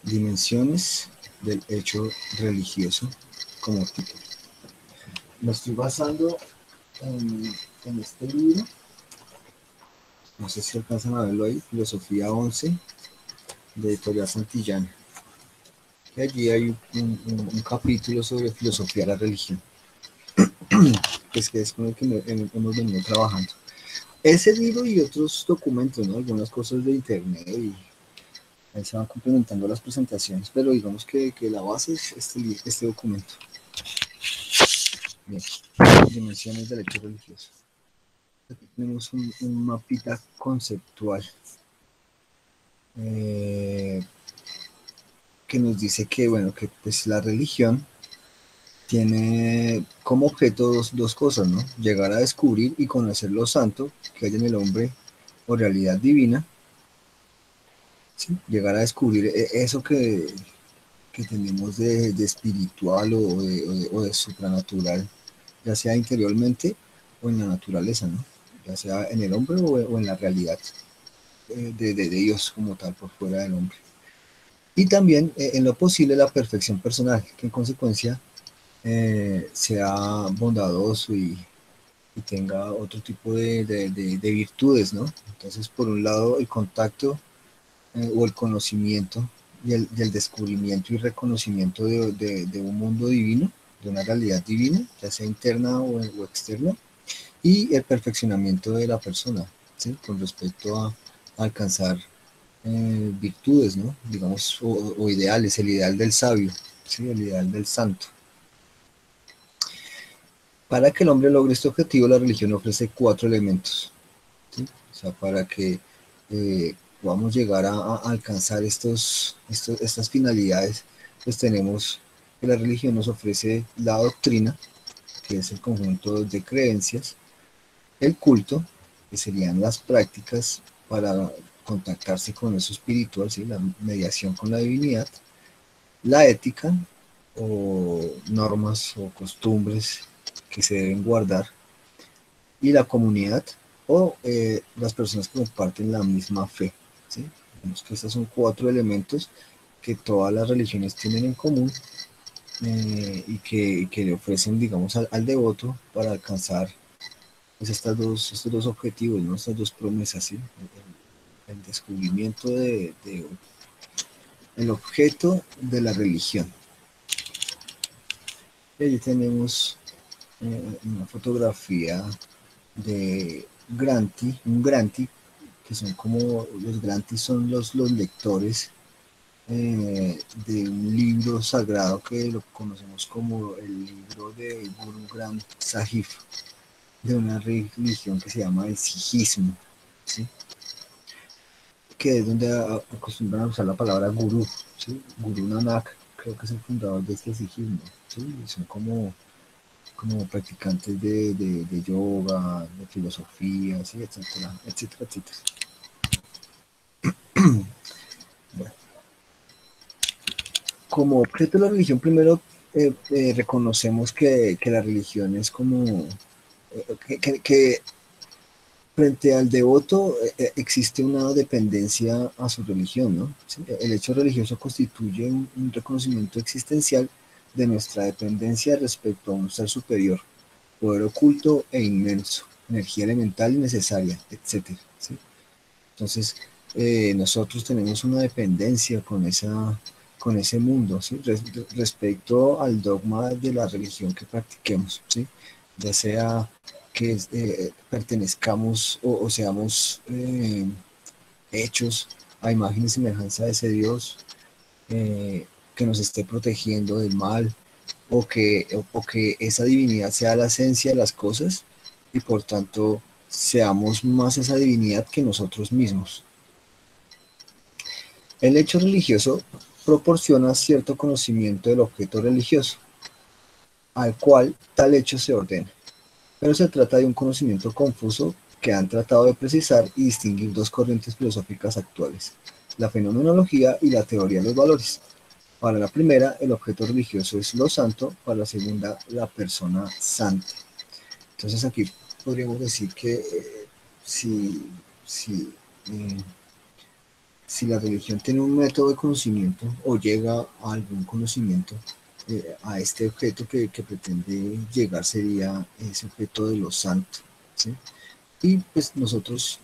Dimensiones del hecho religioso como título. Me estoy basando en este libro, no sé si alcanzan a verlo ahí, Filosofía 11, de Editorial Santillana. Y allí hay un capítulo sobre filosofía de la religión, que es con el que hemos venido trabajando. Ese libro y otros documentos, ¿no? Algunas cosas de internet y ahí se van complementando las presentaciones, pero digamos que la base es este documento. Bien, dimensiones del hecho religioso. Aquí tenemos un mapita conceptual eh, que nos dice que, bueno, que pues la religión tiene como objeto dos cosas, ¿no? Llegar a descubrir y conocer lo santo que hay en el hombre o realidad divina, ¿sí? Llegar a descubrir eso que tenemos de espiritual o de supranatural, ya sea interiormente o en la naturaleza, ¿no? Ya sea en el hombre o en la realidad de Dios como tal por fuera del hombre. Y también en lo posible la perfección personal, que en consecuencia sea bondadoso y tenga otro tipo de virtudes, ¿no? Entonces, por un lado, el contacto o el conocimiento y el descubrimiento y reconocimiento de un mundo divino, de una realidad divina, ya sea interna o externa, y el perfeccionamiento de la persona, ¿sí? Con respecto a alcanzar virtudes, ¿no? Digamos, o ideales, el ideal del sabio, ¿sí? El ideal del santo. Para que el hombre logre este objetivo, la religión ofrece 4 elementos, ¿sí? O sea, para que podamos llegar a alcanzar estas finalidades, pues tenemos que la religión nos ofrece la doctrina, que es el conjunto de creencias, el culto, que serían las prácticas para contactarse con eso espiritual, ¿sí? La mediación con la divinidad, la ética o normas o costumbres que se deben guardar y la comunidad o las personas que comparten la misma fe, ¿sí? Vemos que estos son 4 elementos que todas las religiones tienen en común que le ofrecen, digamos, al devoto para alcanzar pues, estos dos objetivos, ¿no? Estas dos promesas, ¿sí? El descubrimiento el objeto de la religión. Y allí tenemos una fotografía de Granti, un Granti, que son como los Grantis son los lectores de un libro sagrado que lo conocemos como el libro de Guru Granth Sahib, de una religión que se llama el Sijismo, ¿sí? Que es donde acostumbran a usar la palabra gurú, ¿sí? Guru Nanak, creo que es el fundador de este Sijismo, ¿sí? Y son como practicantes de yoga, de filosofía, ¿sí? Etcétera, etcétera, etcétera. Bueno, como objeto de la religión, primero reconocemos que la religión es como que frente al devoto existe una dependencia a su religión, ¿no? ¿Sí? El hecho religioso constituye un reconocimiento existencial de nuestra dependencia respecto a un ser superior, poder oculto e inmenso, energía elemental y necesaria, etcétera, ¿sí? Entonces, nosotros tenemos una dependencia con ese mundo, ¿sí? Respecto al dogma de la religión que practiquemos, ¿sí? Ya sea que pertenezcamos o seamos hechos a imagen y semejanza de ese Dios que nos esté protegiendo del mal o que esa divinidad sea la esencia de las cosas y por tanto seamos más esa divinidad que nosotros mismos. El hecho religioso proporciona cierto conocimiento del objeto religioso, al cual tal hecho se ordena, pero se trata de un conocimiento confuso que han tratado de precisar y distinguir dos corrientes filosóficas actuales, la fenomenología y la teoría de los valores. Para la primera, el objeto religioso es lo santo, para la segunda, la persona santa. Entonces aquí podríamos decir que si, si si la religión tiene un método de conocimiento o llega a algún conocimiento, a este objeto que pretende llegar sería ese objeto de lo santo, ¿sí? Y pues nosotros,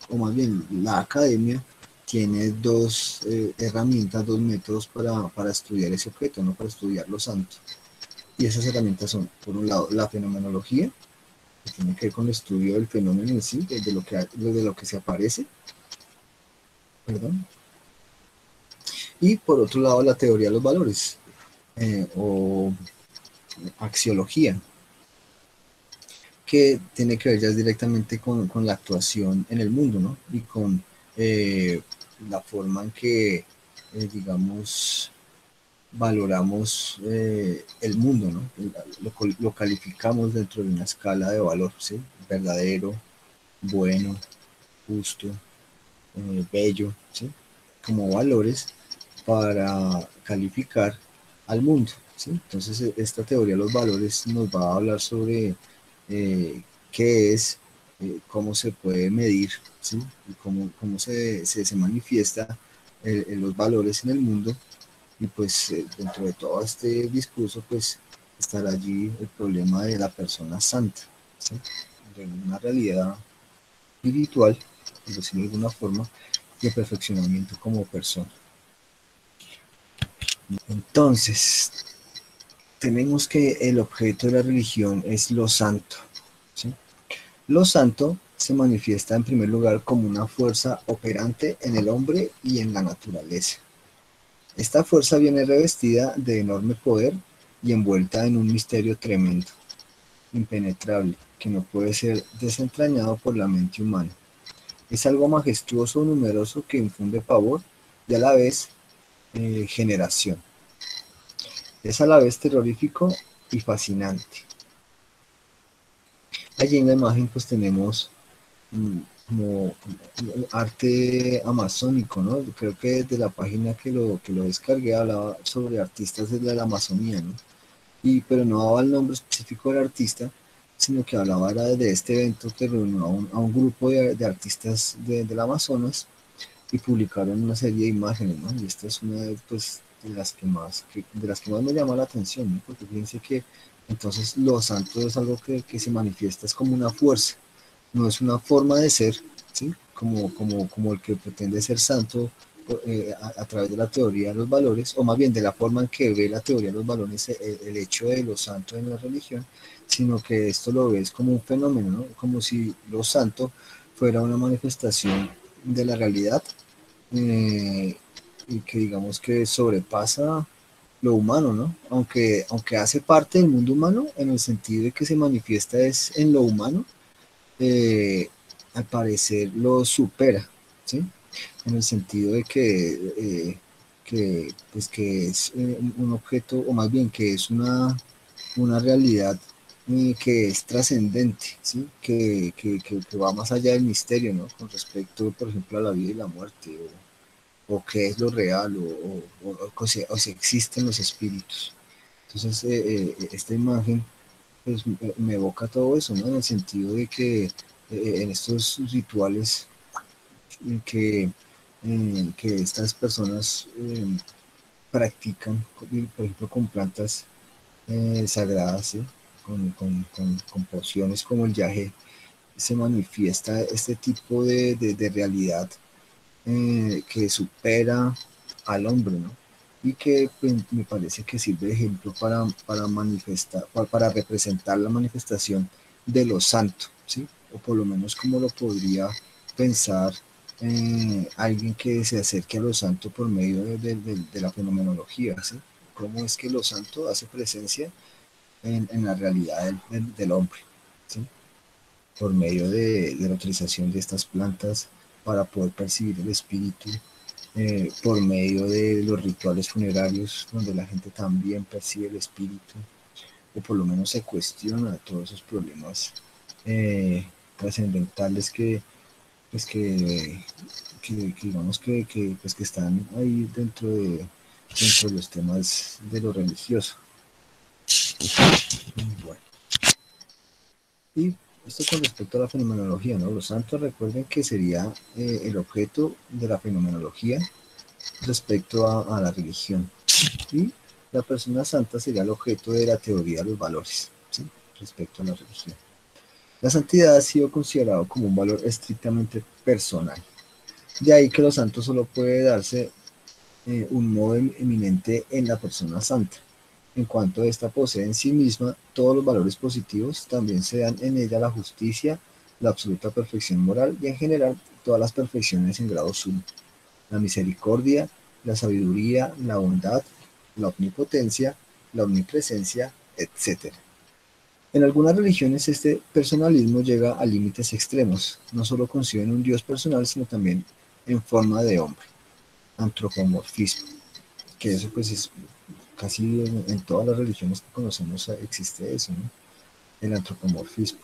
o más bien la academia, tiene dos herramientas, dos métodos para estudiar ese objeto, ¿no? Para estudiar lo santo. Y esas herramientas son, por un lado, la fenomenología, que tiene que ver con el estudio del fenómeno en sí, de lo que se aparece, perdón. Y por otro lado, la teoría de los valores, o axiología, que tiene que ver ya directamente con la actuación en el mundo, ¿no? Y con eh, la forma en que, digamos, valoramos el mundo, ¿no? Lo calificamos dentro de una escala de valor, ¿sí? Verdadero, bueno, justo, bello, ¿sí? Como valores para calificar al mundo, ¿sí? Entonces, esta teoría de los valores nos va a hablar sobre qué es, cómo se puede medir, ¿sí? Y cómo se manifiesta los valores en el mundo. Y pues dentro de todo este discurso, pues estará allí el problema de la persona santa, ¿sí? De una realidad espiritual, por decirlo de alguna forma, de perfeccionamiento como persona. Entonces, tenemos que el objeto de la religión es lo santo, ¿sí? Lo santo se manifiesta en primer lugar como una fuerza operante en el hombre y en la naturaleza. Esta fuerza viene revestida de enorme poder y envuelta en un misterio tremendo, impenetrable, que no puede ser desentrañado por la mente humana. Es algo majestuoso, numeroso, que infunde pavor y a la vez generación. Es a la vez terrorífico y fascinante. Allí en la imagen pues tenemos mm, como arte amazónico, ¿no? Creo que desde la página que lo descargué hablaba sobre artistas de la Amazonía, ¿no? Pero no daba el nombre específico del artista, sino que hablaba de este evento que reunió a un grupo de artistas del Amazonas y publicaron una serie de imágenes, ¿no? Y esta es una de, pues, de las que más me llama la atención, ¿no? Porque fíjense que entonces lo santo es algo que se manifiesta, es como una fuerza, no es una forma de ser, ¿sí? Como el que pretende ser santo a través de la teoría de los valores, o más bien de la forma en que ve la teoría de los valores el hecho de lo santo en la religión, sino que esto lo ves como un fenómeno, ¿no? Como si lo santo fuera una manifestación de la realidad, eh, y que digamos que sobrepasa lo humano, ¿no? Aunque hace parte del mundo humano, en el sentido de que se manifiesta es en lo humano, eh, al parecer lo supera, ¿sí? En el sentido de que es un objeto, o más bien que es una realidad que es trascendente, ¿sí? Que va más allá del misterio, ¿no? Con respecto, por ejemplo, a la vida y la muerte, o qué es lo real, o si existen los espíritus. Entonces, esta imagen pues me evoca todo eso, ¿no? En el sentido de que en estos rituales que estas personas practican, por ejemplo, con plantas sagradas, ¿sí? Con pociones como el yagé, se manifiesta este tipo de realidad que supera al hombre, ¿no? Y que pues, me parece que sirve de ejemplo para manifestar, para representar la manifestación de lo santo, ¿sí? O por lo menos como lo podría pensar alguien que se acerque a lo santo por medio de la fenomenología, ¿sí? Cómo es que lo santo hace presencia en la realidad del hombre, ¿sí? Por medio de la utilización de estas plantas para poder percibir el espíritu, por medio de los rituales funerarios, donde la gente también percibe el espíritu, o por lo menos se cuestiona todos esos problemas trascendentales pues que digamos pues que están ahí dentro de los temas de lo religioso. Bueno, y Esto con respecto a la fenomenología, ¿no? Los santos, recuerden que sería el objeto de la fenomenología respecto a la religión. Y la persona santa sería el objeto de la teoría de los valores, ¿sí? Respecto a la religión. La santidad ha sido considerado como un valor estrictamente personal. De ahí que los santos solo puede darse un modo eminente en la persona santa. En cuanto ésta posee en sí misma todos los valores positivos, también se dan en ella la justicia, la absoluta perfección moral y en general todas las perfecciones en grado sumo. La misericordia, la sabiduría, la bondad, la omnipotencia, la omnipresencia, etc. En algunas religiones este personalismo llega a límites extremos. No solo conciben un Dios personal, sino también en forma de hombre, antropomorfismo, que eso pues es casi en todas las religiones que conocemos existe eso, ¿no? El antropomorfismo.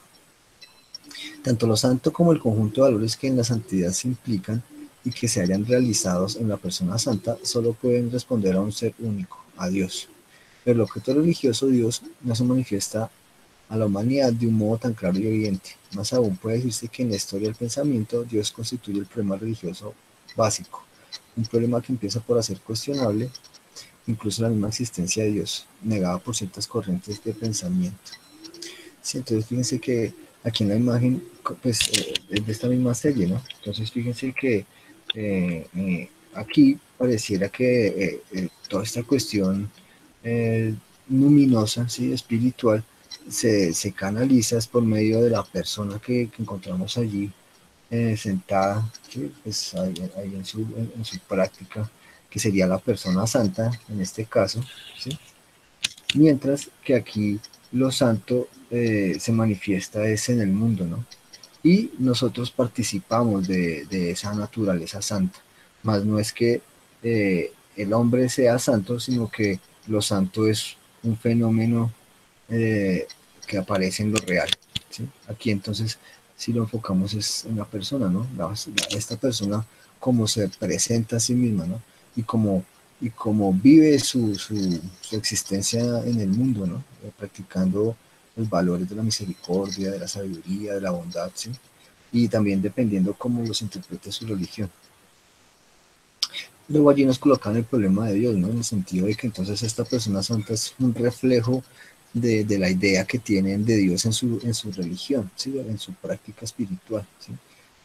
Tanto lo santo como el conjunto de valores que en la santidad se implican y que se hayan realizados en la persona santa solo pueden responder a un ser único, a Dios. Pero el objeto religioso, Dios, no se manifiesta a la humanidad de un modo tan claro y evidente. Más aún puede decirse que en la historia del pensamiento Dios constituye el problema religioso básico, un problema que empieza por hacer cuestionable incluso la misma existencia de Dios, negada por ciertas corrientes de pensamiento. Sí, entonces fíjense que aquí en la imagen, pues es de esta misma serie, ¿no? Entonces fíjense que aquí pareciera que toda esta cuestión eh, luminosa, ¿sí? Espiritual, se canaliza por medio de la persona que encontramos allí sentada, ¿sí? Pues ahí en su práctica, que sería la persona santa en este caso, ¿sí? Mientras que aquí lo santo se manifiesta es en el mundo, ¿no? Y nosotros participamos de esa naturaleza santa, más no es que el hombre sea santo, sino que lo santo es un fenómeno eh, que aparece en lo real, ¿sí? Aquí entonces, si lo enfocamos es en la persona, ¿no? Esta persona como se presenta a sí misma, ¿no? Y como, y como vive su existencia en el mundo, ¿no? Practicando los valores de la misericordia, de la sabiduría, de la bondad, ¿sí? Y también dependiendo cómo los interprete su religión. Luego allí nos colocan el problema de Dios, ¿no? En el sentido de que entonces esta persona santa es un reflejo de la idea que tienen de Dios en su religión, ¿sí? En su práctica espiritual, ¿sí?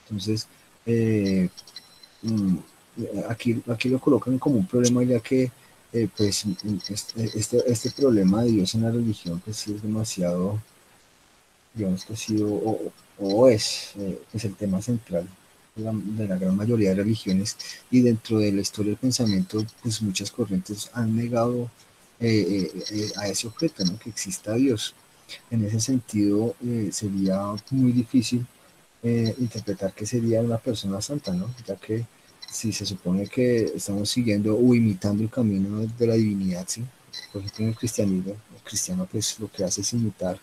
Entonces, eh, mm, aquí lo colocan como un problema ya que pues este problema de Dios en la religión pues sí es demasiado, digamos que ha sido o es pues el tema central de la gran mayoría de religiones y dentro de la historia del pensamiento pues muchas corrientes han negado a ese objeto, ¿no? Que exista Dios. En ese sentido sería muy difícil interpretar que sería una persona santa, ¿no? Ya que si se supone que estamos siguiendo o imitando el camino de la divinidad, ¿sí? Por ejemplo, en el cristianismo, el cristiano pues lo que hace es imitar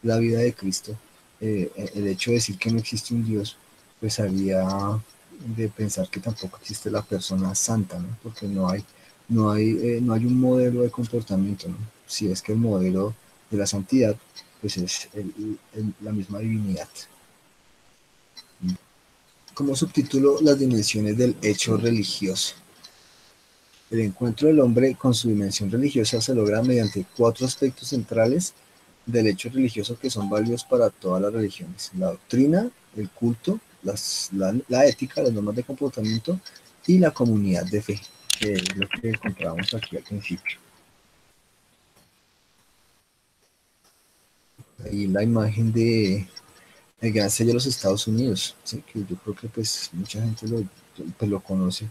la vida de Cristo. El hecho de decir que no existe un Dios, pues habría de pensar que tampoco existe la persona santa, ¿no? Porque no hay un modelo de comportamiento, ¿no? Si es que el modelo de la santidad, pues es la misma divinidad. Como subtítulo, las dimensiones del hecho religioso. El encuentro del hombre con su dimensión religiosa se logra mediante cuatro aspectos centrales del hecho religioso que son válidos para todas las religiones: la doctrina, el culto, la ética, las normas de comportamiento y la comunidad de fe, que es lo que encontramos aquí al principio. Ahí la imagen de el gran sello de los Estados Unidos, ¿sí? Que yo creo que pues mucha gente pues, lo conoce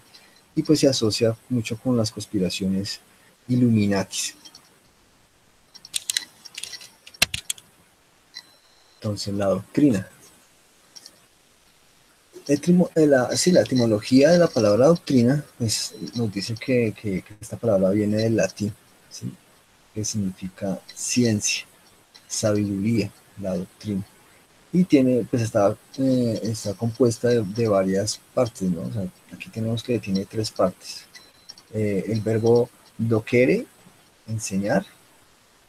y pues se asocia mucho con las conspiraciones Illuminatis. Entonces la doctrina. Sí, la etimología de la palabra doctrina pues, nos dice que esta palabra viene del latín, ¿sí? Que significa ciencia, sabiduría, la doctrina. Y tiene, pues está compuesta de varias partes, ¿no? O sea, aquí tenemos que tiene tres partes. El verbo docere, enseñar,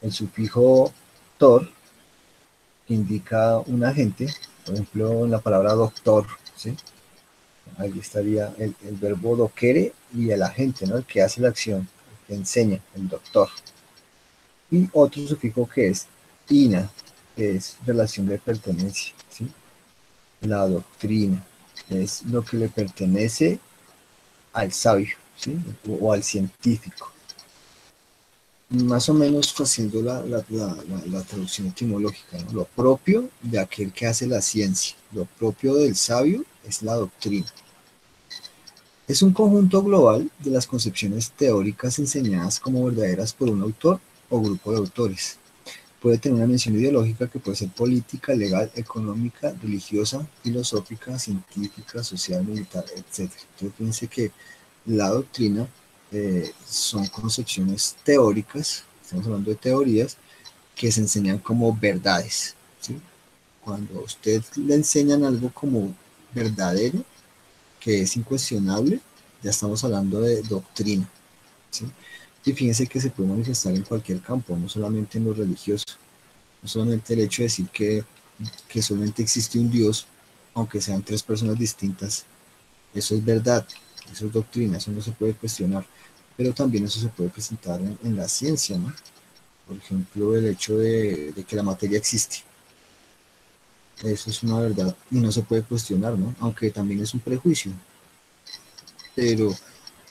el sufijo tor, que indica un agente, por ejemplo, en la palabra doctor, ¿sí? Ahí estaría el verbo docere y el agente, ¿no? El que hace la acción, el que enseña, el doctor. Y otro sufijo que es ina, que es relación de pertenencia, ¿sí? La doctrina es lo que le pertenece al sabio, ¿sí? O al científico. Más o menos haciendo la traducción etimológica, ¿no? Lo propio de aquel que hace la ciencia, lo propio del sabio es la doctrina. Es un conjunto global de las concepciones teóricas enseñadas como verdaderas por un autor o grupo de autores. Puede tener una mención ideológica que puede ser política, legal, económica, religiosa, filosófica, científica, social, militar, etc. Entonces fíjense que la doctrina son concepciones teóricas, estamos hablando de teorías, que se enseñan como verdades, ¿sí? Cuando a usted le enseñan algo como verdadero, que es incuestionable, ya estamos hablando de doctrina, ¿sí? Y fíjense que se puede manifestar en cualquier campo, no solamente en lo religioso, no solamente el hecho de decir que solamente existe un Dios, aunque sean tres personas distintas, eso es verdad, eso es doctrina, eso no se puede cuestionar, pero también eso se puede presentar en la ciencia, ¿no? Por ejemplo, el hecho de que la materia existe, eso es una verdad y no se puede cuestionar, ¿no? Aunque también es un prejuicio, pero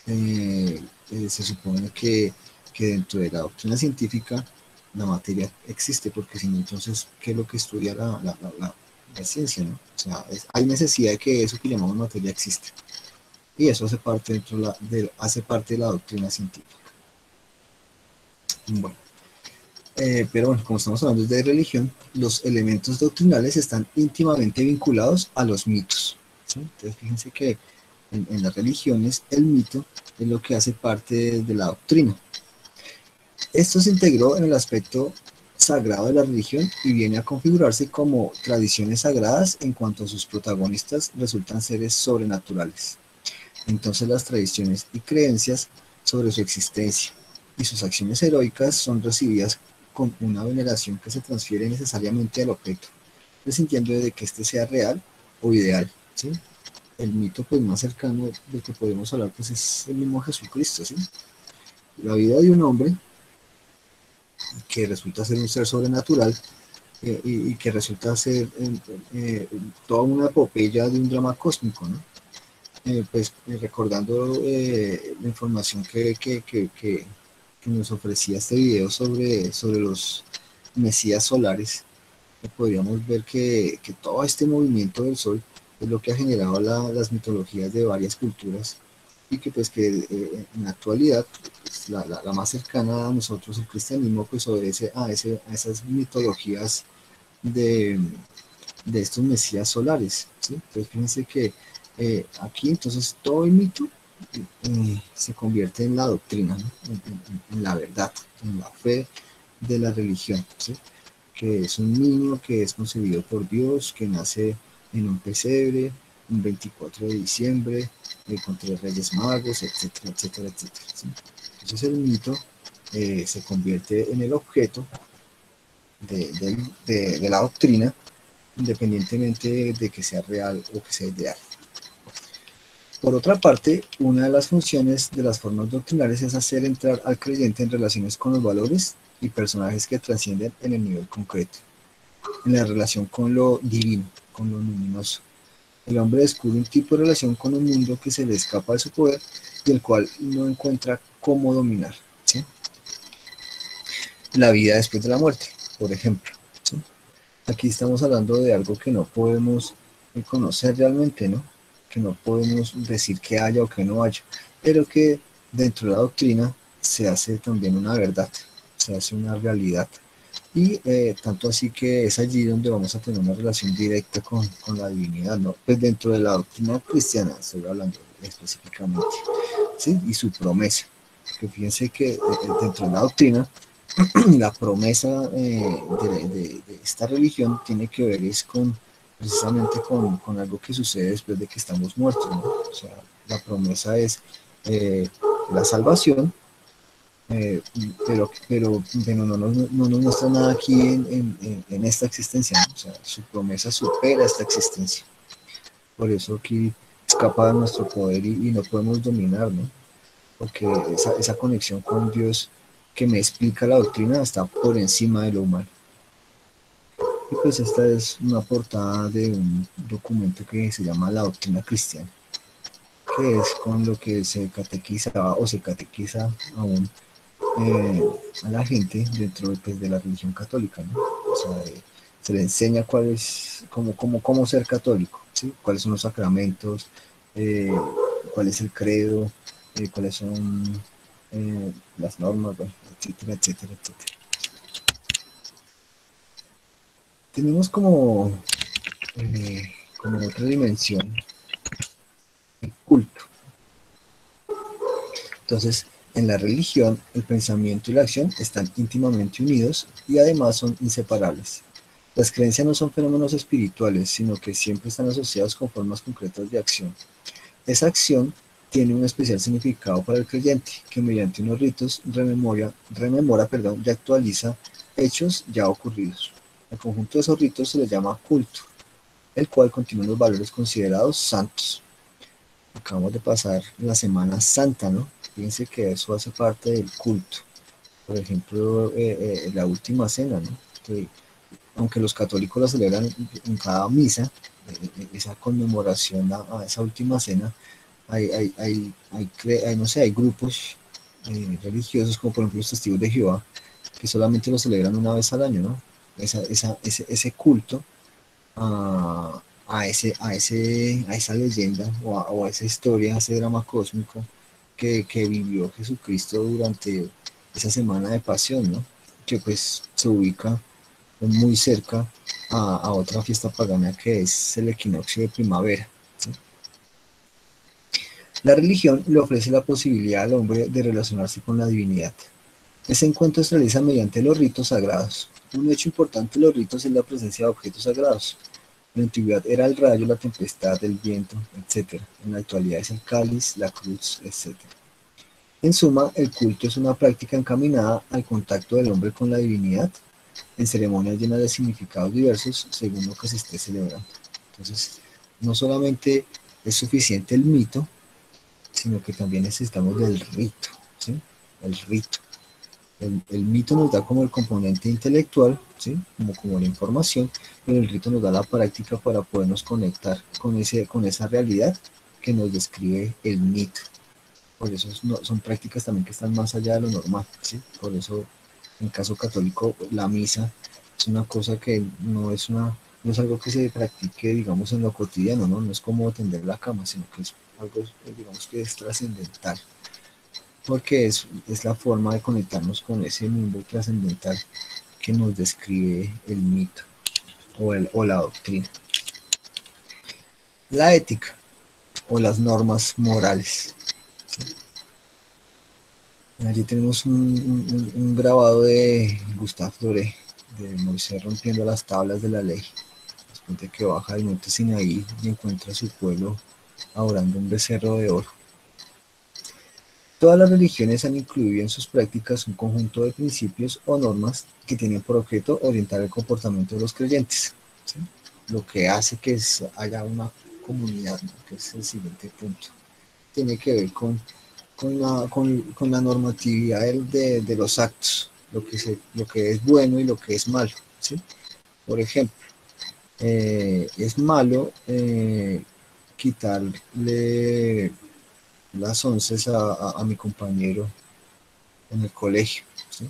eh, se supone que dentro de la doctrina científica la materia existe, porque si no, entonces, ¿qué es lo que estudia la ciencia, ¿no? O sea, hay necesidad de que eso que llamamos materia existe. Y eso hace parte de la doctrina científica. Bueno, pero bueno, como estamos hablando de religión, los elementos doctrinales están íntimamente vinculados a los mitos, ¿sí? Entonces fíjense que en las religiones el mito es lo que hace parte de la doctrina. Esto se integró en el aspecto sagrado de la religión y viene a configurarse como tradiciones sagradas en cuanto a sus protagonistas resultan seres sobrenaturales. Entonces las tradiciones y creencias sobre su existencia y sus acciones heroicas son recibidas con una veneración que se transfiere necesariamente al objeto, presintiendo de que éste sea real o ideal, ¿sí? El mito pues más cercano del que podemos hablar pues es el mismo Jesucristo, ¿sí? La vida de un hombre que resulta ser un ser sobrenatural y que resulta ser toda una epopeya de un drama cósmico, ¿no? Pues recordando la información que nos ofrecía este video sobre los mesías solares, podríamos ver que todo este movimiento del sol es lo que ha generado las mitologías de varias culturas y que pues que en la actualidad pues, la más cercana a nosotros, el cristianismo, pues obedece a esas mitologías de, de estos mesías solares, ¿sí? Entonces fíjense que aquí entonces todo el mito se convierte en la doctrina, ¿no? En la verdad, en la fe de la religión, ¿sí? Que es un niño que es concebido por Dios, que nace en un pesebre, un 24 de diciembre, con tres reyes magos, etcétera, etcétera, etcétera, ¿sí? Entonces el mito se convierte en el objeto de la doctrina, independientemente de que sea real o que sea ideal. Por otra parte, una de las funciones de las formas doctrinales es hacer entrar al creyente en relaciones con los valores y personajes que trascienden en el nivel concreto, en la relación con lo divino, con lo luminoso. El hombre descubre un tipo de relación con un mundo que se le escapa de su poder y el cual no encuentra cómo dominar, ¿sí? La vida después de la muerte, por ejemplo, ¿sí? Aquí estamos hablando de algo que no podemos conocer realmente, ¿no? Que no podemos decir que haya o que no haya, pero que dentro de la doctrina se hace también una verdad, se hace una realidad. Y tanto así que es allí donde vamos a tener una relación directa con la divinidad, ¿no? Pues dentro de la doctrina cristiana, estoy hablando específicamente, ¿sí? Y su promesa. Que fíjense que dentro de la doctrina la promesa de esta religión tiene que ver es con precisamente con algo que sucede después de que estamos muertos, ¿no? O sea, la promesa es la salvación, eh, pero no nos muestra nada aquí en esta existencia, ¿no? O sea, su promesa supera esta existencia. Por eso aquí escapa de nuestro poder y no podemos dominar, ¿no? Porque esa conexión con Dios que me explica la doctrina está por encima de lo humano. Y pues esta es una portada de un documento que se llama La Doctrina Cristiana, que es con lo que se catequizaba o se catequiza aún eh, a la gente dentro pues, de la religión católica, ¿no? O sea, se le enseña cuál es, cómo ser católico, ¿sí? Cuáles son los sacramentos, eh, cuál es el credo, cuáles son las normas, bueno, etcétera, etcétera, etcétera. Tenemos como otra dimensión, el culto. Entonces, en la religión, el pensamiento y la acción están íntimamente unidos y además son inseparables. Las creencias no son fenómenos espirituales, sino que siempre están asociados con formas concretas de acción. Esa acción tiene un especial significado para el creyente, que mediante unos ritos rememora y actualiza hechos ya ocurridos. Al conjunto de esos ritos se le llama culto, el cual contiene unos valores considerados santos. Acabamos de pasar la Semana Santa, ¿no? Fíjense que eso hace parte del culto. Por ejemplo, la última cena, ¿no? Que, aunque los católicos la celebran en cada misa, esa conmemoración a esa última cena, no sé, hay grupos religiosos, como por ejemplo los testigos de Jehová, que solamente lo celebran una vez al año, ¿no? Ese culto a esa leyenda o a esa historia, a ese drama cósmico que vivió Jesucristo durante esa semana de pasión, ¿no? Que pues se ubica muy cerca a otra fiesta pagana que es el equinoccio de primavera, ¿sí? La religión le ofrece la posibilidad al hombre de relacionarse con la divinidad. Ese encuentro se realiza mediante los ritos sagrados. Un hecho importante de los ritos es la presencia de objetos sagrados. En la antigüedad era el rayo, la tempestad, el viento, etc. En la actualidad es el cáliz, la cruz, etc. En suma, el culto es una práctica encaminada al contacto del hombre con la divinidad, en ceremonias llenas de significados diversos según lo que se esté celebrando. Entonces, no solamente es suficiente el mito, sino que también necesitamos del rito, ¿sí? El rito. El mito nos da como el componente intelectual, ¿sí? Como la información, pero el rito nos da la práctica para podernos conectar con esa realidad que nos describe el mito. Por eso son prácticas también que están más allá de lo normal, ¿sí? Por eso, en caso católico, la misa es una cosa que no es algo que se practique, digamos, en lo cotidiano, ¿no? No es como tender la cama, sino que es algo, digamos, que es trascendental, porque es la forma de conectarnos con ese mundo trascendental que nos describe el mito o la doctrina. La ética o las normas morales. Allí tenemos un grabado de Gustave Doré, de Moisés rompiendo las tablas de la ley, después de que baja del monte Sinaí y encuentra a su pueblo adorando un becerro de oro. Todas las religiones han incluido en sus prácticas un conjunto de principios o normas que tienen por objeto orientar el comportamiento de los creyentes, ¿sí? Lo que hace que haya una comunidad, ¿no? Que es el siguiente punto. Tiene que ver con la normatividad de los actos, lo que es bueno y lo que es malo, ¿sí? Por ejemplo, es malo quitarle las once a mi compañero en el colegio, ¿sí?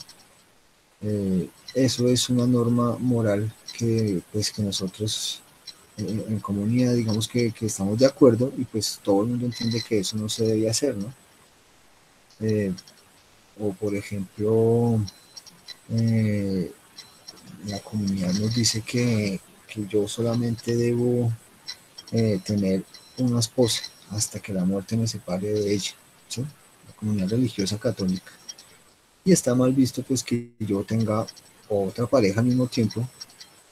Eso es una norma moral que, pues, que nosotros en comunidad digamos que estamos de acuerdo y pues todo el mundo entiende que eso no se debe hacer, ¿no? Eh, o por ejemplo, eh, la comunidad nos dice que yo solamente debo tener una esposa hasta que la muerte me separe de ella, ¿sí? La comunidad religiosa católica. Y está mal visto pues que yo tenga otra pareja al mismo tiempo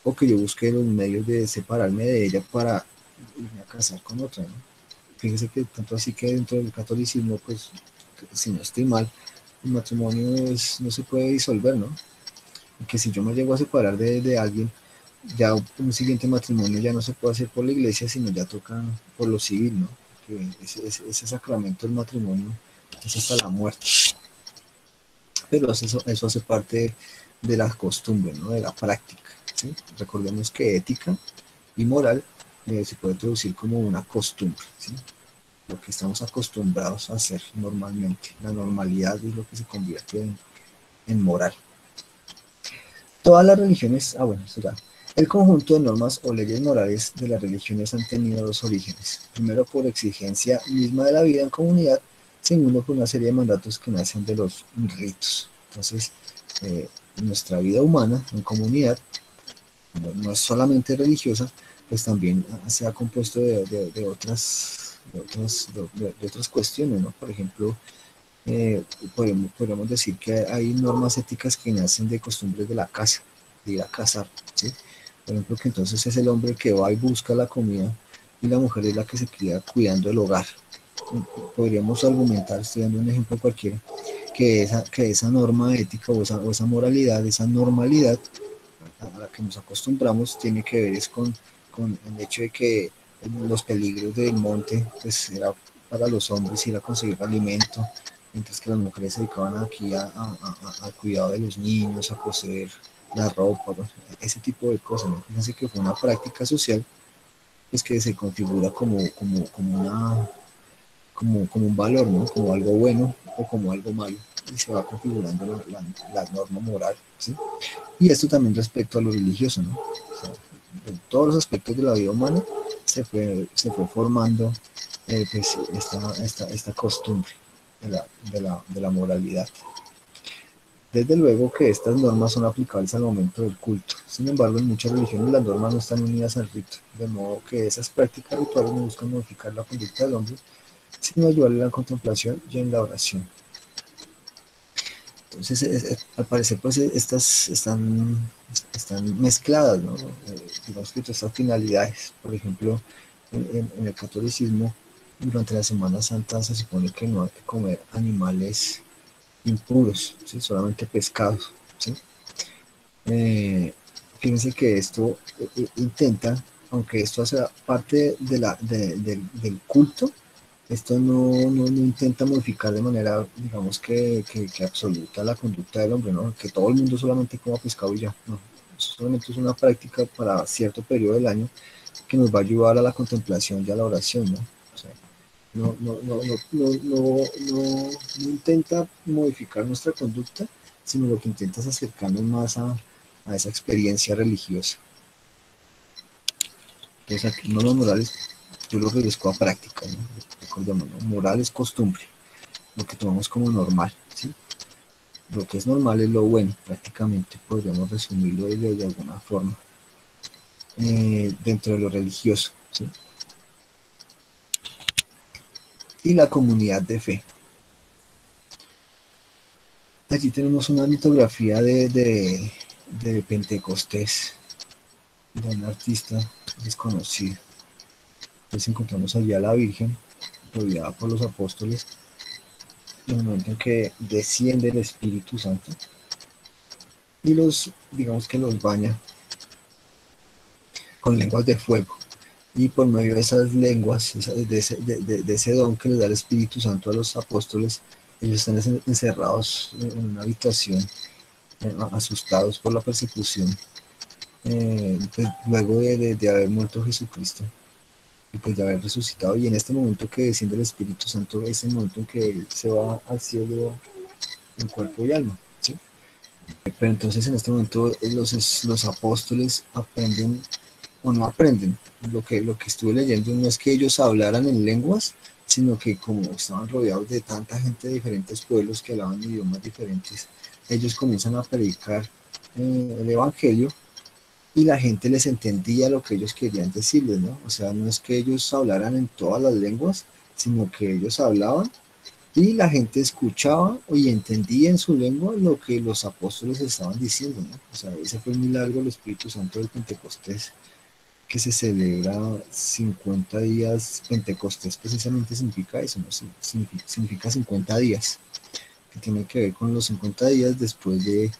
o que yo busque los medios de separarme de ella para irme a casar con otra, ¿no? Fíjese que tanto así que dentro del catolicismo, pues, si no estoy mal, el matrimonio no se puede disolver, ¿no? Y que si yo me llego a separar de alguien, ya un siguiente matrimonio ya no se puede hacer por la iglesia, sino ya toca por lo civil, ¿no? Que ese sacramento del matrimonio es hasta la muerte. Pero eso hace parte de la costumbre, ¿no? De la práctica, ¿sí? Recordemos que ética y moral se puede traducir como una costumbre, ¿sí? Lo que estamos acostumbrados a hacer normalmente. La normalidad es lo que se convierte en moral. Todas las religiones, bueno, eso ya. El conjunto de normas o leyes morales de las religiones han tenido dos orígenes. Primero, por exigencia misma de la vida en comunidad. Segundo, por una serie de mandatos que nacen de los ritos. Entonces, nuestra vida humana en comunidad no es solamente religiosa, pues también se ha compuesto de otras cuestiones, ¿no? Por ejemplo, podemos decir que hay normas éticas que nacen de costumbres de la casa, de ir a cazar, ¿sí? Por ejemplo, que entonces es el hombre que va y busca la comida y la mujer es la que se queda cuidando el hogar. Podríamos argumentar, estoy dando un ejemplo cualquiera, que esa norma ética o esa moralidad, esa normalidad a la que nos acostumbramos tiene que ver es con el hecho de que los peligros del monte pues era para los hombres ir a conseguir alimento, mientras que las mujeres se dedicaban aquí al cuidado de los niños, a coser la ropa, ¿no? Ese tipo de cosas, ¿no? Fíjense que fue una práctica social pues, que se configura como un valor, ¿no? Como algo bueno o como algo malo, y se va configurando la norma moral, ¿sí? Y esto también respecto a lo religioso, ¿no? O sea, en todos los aspectos de la vida humana se fue formando pues, esta costumbre de la moralidad. Desde luego que estas normas son aplicables al momento del culto. Sin embargo, en muchas religiones las normas no están unidas al rito, de modo que esas prácticas rituales no buscan modificar la conducta del hombre, sino ayudarle en la contemplación y en la oración. Entonces, al parecer, pues están mezcladas, ¿no? Digamos que todas estas finalidades, por ejemplo, en el catolicismo, durante la Semana Santa se supone que no hay que comer animales impuros, ¿sí? Solamente pescados, ¿sí? Eh, Fíjense que esto intenta, aunque esto hace parte del culto, esto no intenta modificar de manera, digamos que absoluta la conducta del hombre, ¿no? Que todo el mundo solamente coma pescado y ya, no. Eso solamente es una práctica para cierto periodo del año que nos va a ayudar a la contemplación y a la oración, ¿no? O sea, no intenta modificar nuestra conducta, sino lo que intenta es acercarnos más a esa experiencia religiosa. Entonces aquí no los morales, yo lo reduzco a práctica, ¿no? Recordemos, ¿no? Moral es costumbre, lo que tomamos como normal, ¿sí? Lo que es normal es lo bueno, prácticamente podríamos resumirlo de alguna forma, dentro de lo religioso, ¿sí? Y la comunidad de fe. Aquí tenemos una litografía de Pentecostés, de un artista desconocido. Entonces encontramos allí a la Virgen, rodeada por los apóstoles, en el momento en que desciende el Espíritu Santo y digamos que los baña con lenguas de fuego. Y por medio de esas lenguas, de ese don que les da el Espíritu Santo a los apóstoles, ellos están encerrados en una habitación, asustados por la persecución, pues, luego de haber muerto Jesucristo y pues de haber resucitado. Y en este momento que desciende el Espíritu Santo es el momento en que Él se va al cielo en cuerpo y alma, ¿sí? Pero entonces en este momento los apóstoles aprenden o no aprenden. Lo que estuve leyendo no es que ellos hablaran en lenguas, sino que como estaban rodeados de tanta gente de diferentes pueblos que hablaban idiomas diferentes, ellos comienzan a predicar el Evangelio y la gente les entendía lo que ellos querían decirles, ¿no? O sea, no es que ellos hablaran en todas las lenguas, sino que ellos hablaban y la gente escuchaba y entendía en su lengua lo que los apóstoles estaban diciendo, ¿no? O sea, ese fue el milagro del Espíritu Santo del Pentecostés, que se celebra 50 días. Pentecostés precisamente significa eso, ¿no? Significa 50 días, que tiene que ver con los 50 días después de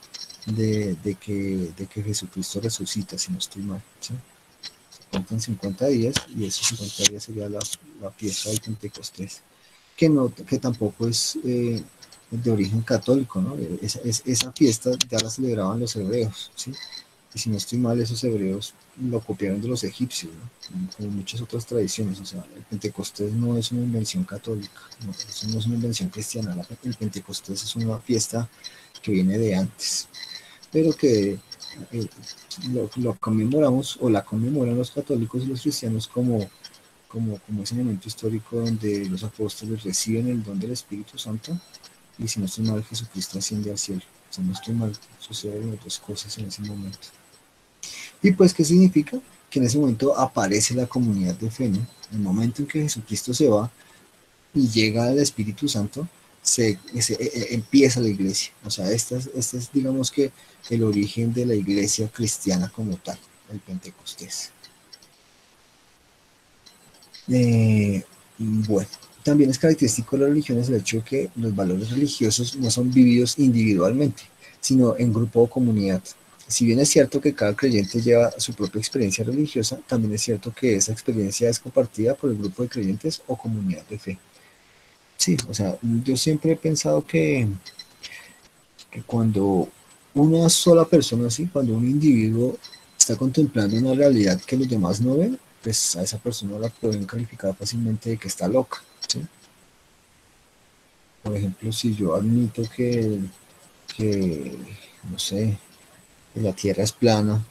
que Jesucristo resucita, si no estoy mal, ¿sí? Se cuentan 50 días y esos 50 días sería la fiesta del Pentecostés, que tampoco es de origen católico, ¿no? Esa fiesta ya la celebraban los hebreos, ¿sí? Y si no estoy mal, esos hebreos lo copiaron de los egipcios, ¿no? Como muchas otras tradiciones. O sea, el Pentecostés no es una invención católica, no, eso no es una invención cristiana. El Pentecostés es una fiesta que viene de antes, pero que lo conmemoramos o la conmemoran los católicos y los cristianos como ese momento histórico donde los apóstoles reciben el don del Espíritu Santo y si no estoy mal, Jesucristo asciende al cielo. Si no estoy mal, suceden otras cosas en ese momento. ¿Y pues qué significa? Que en ese momento aparece la comunidad de fe, ¿no? En el momento en que Jesucristo se va y llega el Espíritu Santo, empieza la iglesia. O sea, este es, digamos que, el origen de la iglesia cristiana como tal, el Pentecostés. Bueno, también es característico de las religiones el hecho de que los valores religiosos no son vividos individualmente, sino en grupo o comunidad. Si bien es cierto que cada creyente lleva su propia experiencia religiosa, también es cierto que esa experiencia es compartida por el grupo de creyentes o comunidad de fe. Sí, o sea, yo siempre he pensado que cuando una sola persona, así, cuando un individuo está contemplando una realidad que los demás no ven, pues a esa persona la pueden calificar fácilmente de que está loca, ¿sí? Por ejemplo, si yo admito que no sé, que la Tierra es plana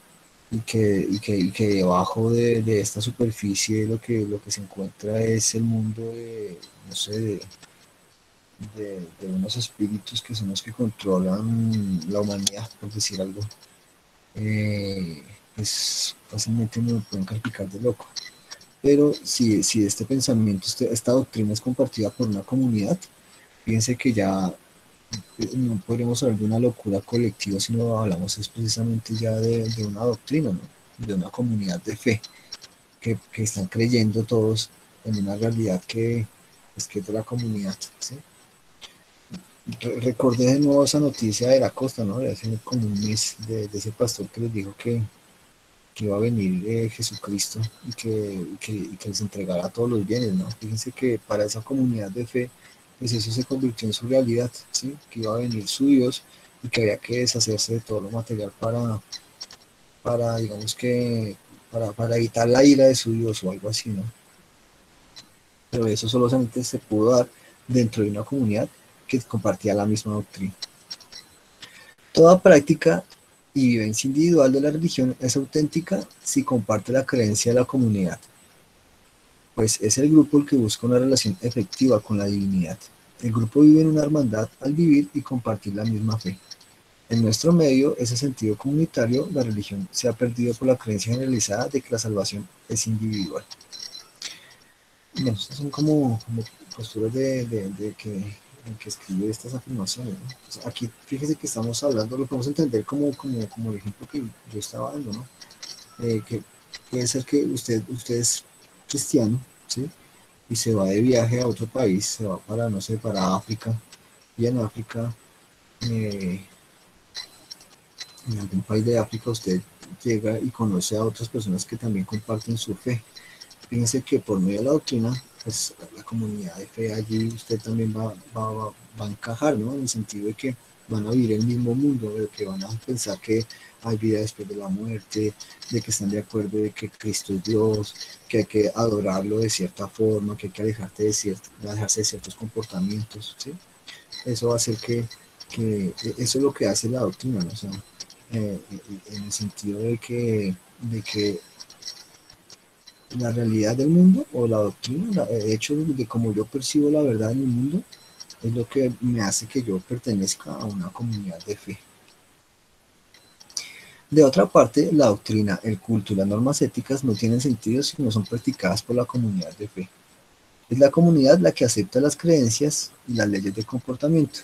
y que debajo de esta superficie lo que se encuentra es el mundo de, no sé, de unos espíritus que son los que controlan la humanidad, por decir algo, pues fácilmente me pueden calificar de loco. Pero si este pensamiento, esta doctrina es compartida por una comunidad, fíjense que ya no podríamos hablar de una locura colectiva, sino hablamos es precisamente ya de una doctrina, ¿no? De una comunidad de fe, que están creyendo todos en una realidad que es de la comunidad, ¿sí? Recordé de nuevo esa noticia de la costa, ¿no? De hace como un mes, de ese pastor que les dijo que iba a venir Jesucristo y que les entregara todos los bienes, ¿no? Fíjense que para esa comunidad de fe, pues eso se convirtió en su realidad, ¿sí? Que iba a venir su Dios y que había que deshacerse de todo lo material para digamos que, para evitar la ira de su Dios o algo así, ¿no? Pero eso solamente se pudo dar dentro de una comunidad que compartía la misma doctrina. Toda práctica y vivencia individual de la religión es auténtica si comparte la creencia de la comunidad, pues es el grupo el que busca una relación efectiva con la divinidad. El grupo vive en una hermandad al vivir y compartir la misma fe. En nuestro medio, ese sentido comunitario, la religión se ha perdido por la creencia generalizada de que la salvación es individual. Bueno, estas son como posturas de que escribe estas afirmaciones, ¿no? Pues aquí fíjese que estamos hablando, lo podemos entender como el ejemplo que yo estaba dando, ¿no? Que puede ser que usted es cristiano, ¿sí? Y se va de viaje a otro país, se va para, no sé, para África, y en África, eh, en algún país de África, usted llega y conoce a otras personas que también comparten su fe. Fíjense que por medio de la doctrina, pues la comunidad de fe allí usted también va a encajar, ¿no? En el sentido de que van a vivir el mismo mundo, de que van a pensar que hay vida después de la muerte, de que están de acuerdo de que Cristo es Dios, que hay que adorarlo de cierta forma, que hay que alejarse de ciertos comportamientos, ¿sí? Eso va a hacer que eso es lo que hace la doctrina, ¿no? O sea, en el sentido de que la realidad del mundo o la doctrina, el hecho de cómo yo percibo la verdad en el mundo, es lo que me hace que yo pertenezca a una comunidad de fe. De otra parte, la doctrina, el culto y las normas éticas no tienen sentido si no son practicadas por la comunidad de fe. Es la comunidad la que acepta las creencias y las leyes de comportamiento.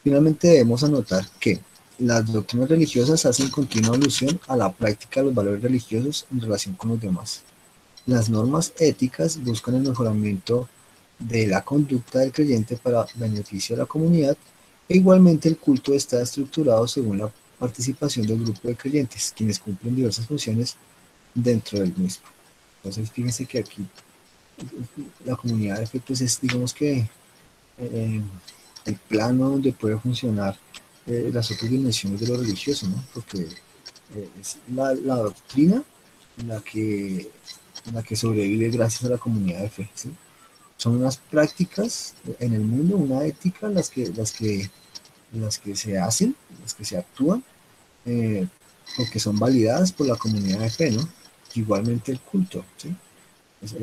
Finalmente debemos anotar que las doctrinas religiosas hacen continua alusión a la práctica de los valores religiosos en relación con los demás. Las normas éticas buscan el mejoramiento de la conducta del creyente para beneficio de la comunidad, e igualmente el culto está estructurado según la participación del grupo de creyentes, quienes cumplen diversas funciones dentro del mismo. Entonces, fíjense que aquí la comunidad de fe, pues es, digamos que, eh, el plano donde puede funcionar las otras dimensiones de lo religioso, ¿no? Porque es la doctrina la que sobrevive gracias a la comunidad de fe, ¿sí? Son unas prácticas en el mundo, una ética, las que se hacen, las que se actúan, eh, porque son validadas por la comunidad de fe, ¿no? Igualmente el culto, ¿sí?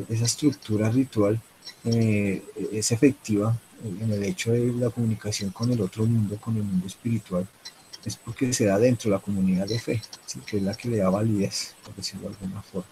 Esa estructura ritual es efectiva en el hecho de la comunicación con el otro mundo, con el mundo espiritual, es porque se da dentro de la comunidad de fe, ¿sí? Que es la que le da validez, por decirlo de alguna forma.